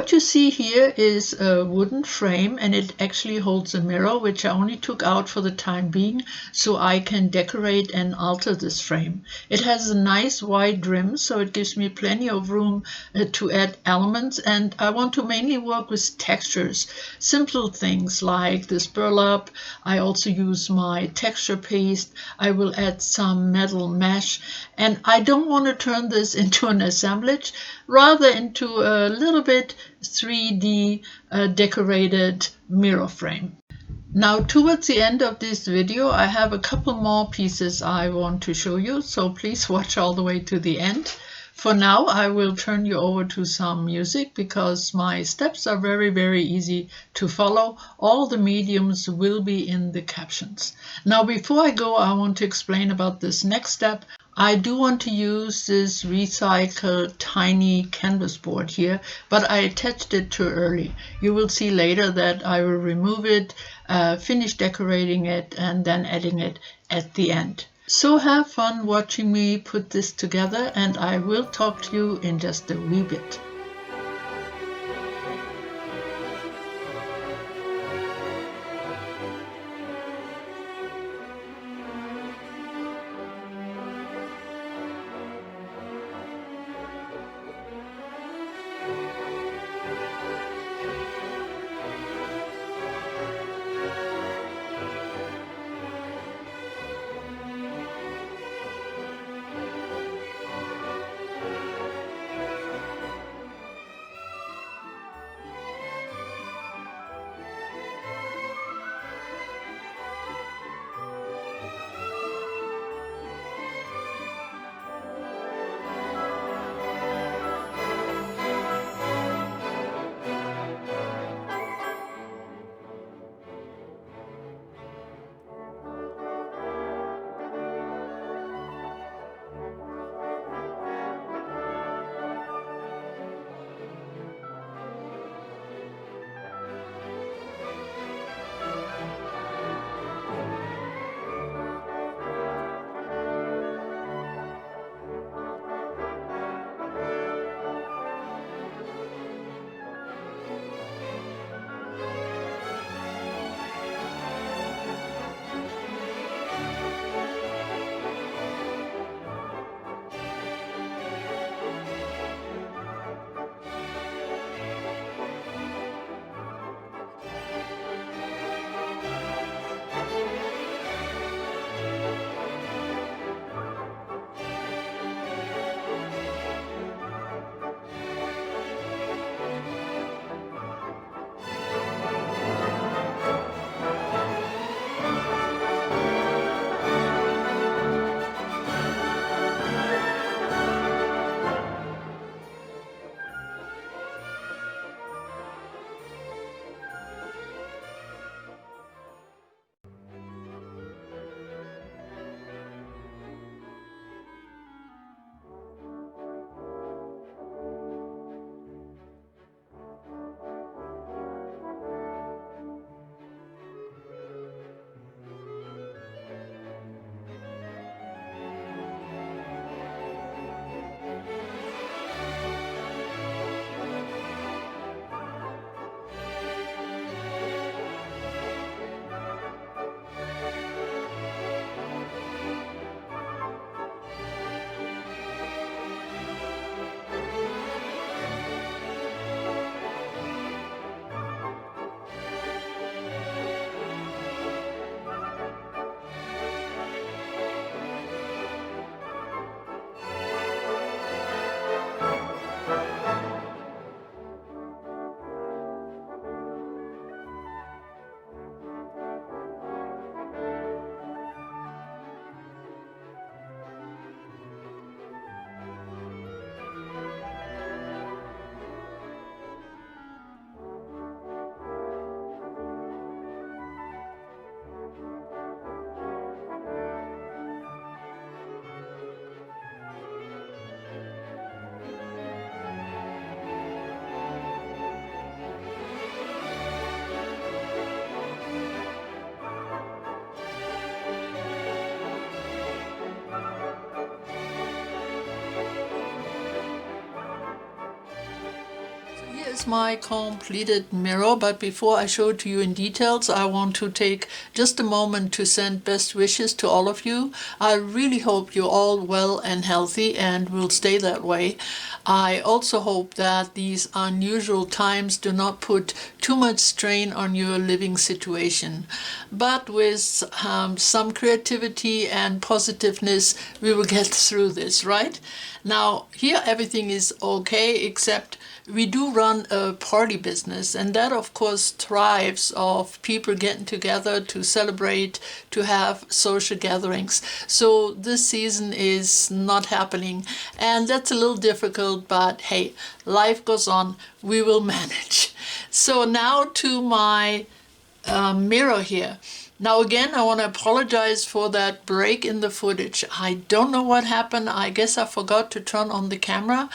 What you see here is a wooden frame, and it actually holds a mirror, which I only took out for the time being so I can decorate and alter this frame. It has a nice wide rim, so it gives me plenty of room to add elements, and I want to mainly work with textures, simple things like this burlap. I also use my texture paste. I will add some metal mesh, and I don't want to turn this into an assemblage, rather into a little bit 3D decorated mirror frame. Now towards the end of this video I have a couple more pieces I want to show you, so please watch all the way to the end. For now I will turn you over to some music because my steps are very easy to follow. All the mediums will be in the captions. Now before I go, I want to explain about this next step. I do want to use this recycled tiny canvas board here, but I attached it too early. You will see later that I will remove it, finish decorating it, and then adding it at the end. So have fun watching me put this together, and I will talk to you in just a wee bit. is my completed mirror, but before I show it to you in details, I want to take just a moment to send best wishes to all of you. I really hope you're all well and healthy and will stay that way. I also hope that these unusual times do not put too much strain on your living situation. But with some creativity and positiveness, we will get through this, right? Now, here everything is okay, except we do run a party business, and that of course thrives of people getting together to celebrate, to have social gatherings. So this season is not happening, and that's a little difficult, but hey, life goes on, we will manage. So now to my mirror here. Now again, I want to apologize for that break in the footage. I don't know what happened. I guess I forgot to turn on the camera,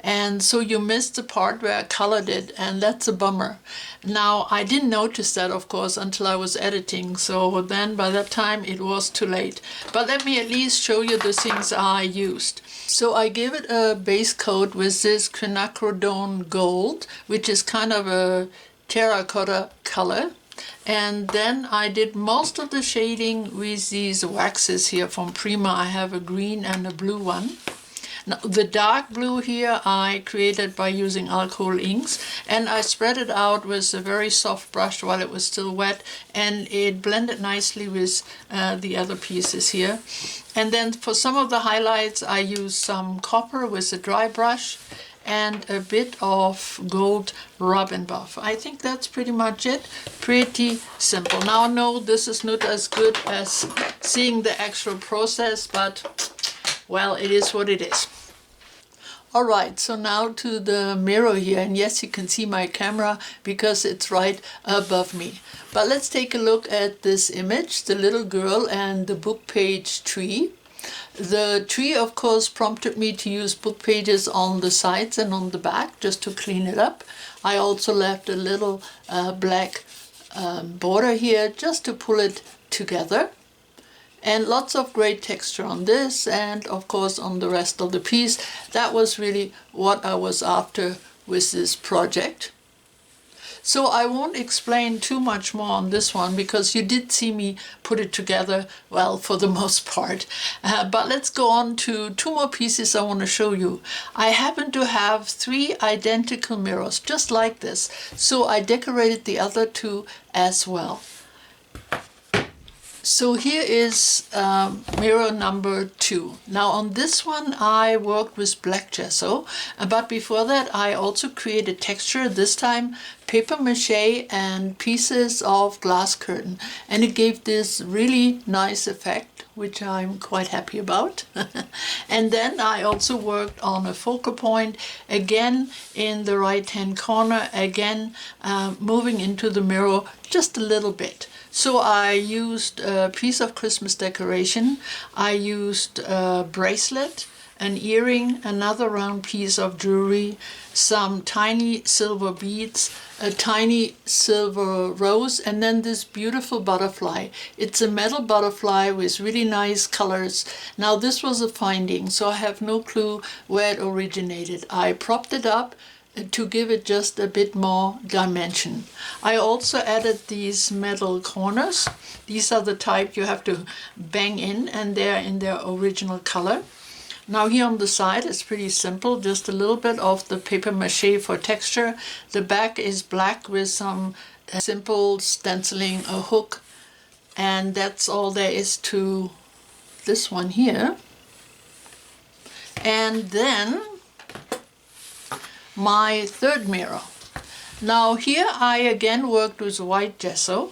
and so you missed the part where I colored it, and that's a bummer. Now, I didn't notice that, of course, until I was editing, so then by that time it was too late. But let me at least show you the things I used. So I gave it a base coat with this quinacridone gold, which is kind of a terracotta color. And then I did most of the shading with these waxes here from Prima. I have a green and a blue one. Now, the dark blue here I created by using alcohol inks, and I spread it out with a very soft brush while it was still wet, and it blended nicely with the other pieces here. And then for some of the highlights I used some copper with a dry brush and a bit of gold Robin buff. I think that's pretty much it. Pretty simple. Now, no, this is not as good as seeing the actual process, but well, it is what it is. All right, so now to the mirror here, and yes, you can see my camera because it's right above me. But let's take a look at this image, the little girl and the book page tree. The tree, of course, prompted me to use book pages on the sides and on the back just to clean it up. I also left a little black border here just to pull it together. And lots of great texture on this and, of course, on the rest of the piece. That was really what I was after with this project. So I won't explain too much more on this one because you did see me put it together, well, for the most part. But let's go on to two more pieces I want to show you. I happen to have 3 identical mirrors, just like this. So I decorated the other 2 as well. So here is mirror number 2. Now on this one I worked with black gesso, but before that I also created texture, this time paper mache and pieces of glass curtain, and it gave this really nice effect, which I'm quite happy about. And then I also worked on a focal point, again in the right hand corner, again moving into the mirror just a little bit. So I used a piece of Christmas decoration, I used a bracelet, an earring, another round piece of jewelry, some tiny silver beads, a tiny silver rose, and then this beautiful butterfly. It's a metal butterfly with really nice colors. Now this was a finding, so I have no clue where it originated. I propped it up to give it just a bit more dimension. I also added these metal corners. These are the type you have to bang in, and they're in their original color. Now here on the side it's pretty simple, just a little bit of the paper mache for texture. The back is black with some simple stenciling, a hook, and that's all there is to this one here. And then my third mirror. Now here I again worked with white gesso,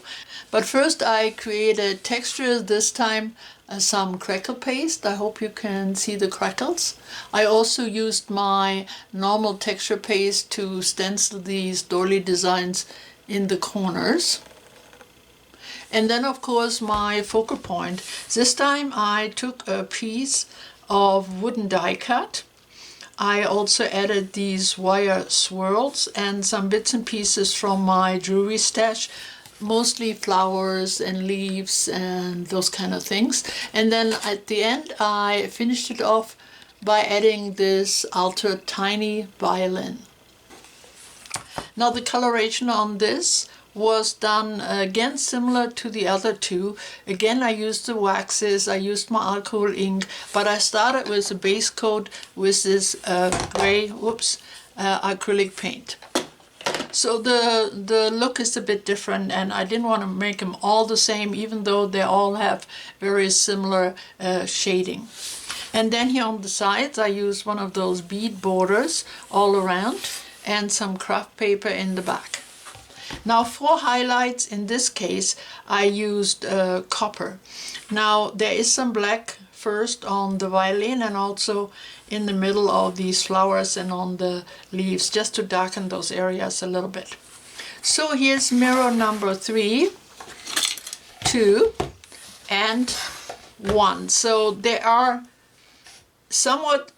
but first I created texture, this time some crackle paste. I hope you can see the crackles. I also used my normal texture paste to stencil these doily designs in the corners. And then of course my focal point. This time I took a piece of wooden die cut. I also added these wire swirls and some bits and pieces from my jewelry stash, mostly flowers and leaves and those kind of things. And then at the end I finished it off by adding this ultra tiny violin. Now the coloration on this was done again similar to the other two. Again, I used the waxes, I used my alcohol ink, but I started with a base coat with this gray, acrylic paint. So the look is a bit different, and I didn't want to make them all the same, even though they all have very similar shading. And then here on the sides I used one of those bead borders all around and some craft paper in the back. Now for highlights, in this case I used copper. Now there is some black first on the violin and also in the middle of these flowers and on the leaves, just to darken those areas a little bit. So here's mirror number 3, 2, and 1. So they are somewhat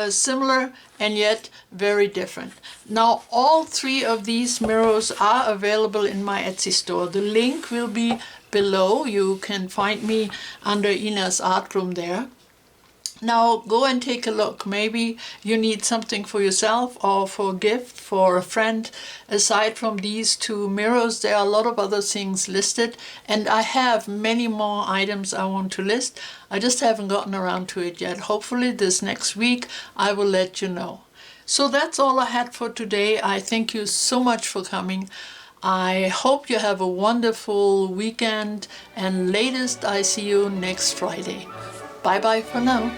similar and yet very different. Now all 3 of these mirrors are available in my Etsy store. The link will be below. You can find me under Ina's art room there. Now go and take a look. Maybe you need something for yourself or for a gift for a friend. Aside from these 2 mirrors, there are a lot of other things listed, and I have many more items I want to list. I just haven't gotten around to it yet. Hopefully this next week I will let you know. So that's all I had for today. I thank you so much for coming. I hope you have a wonderful weekend, and latest I see you next Friday. Bye bye for now.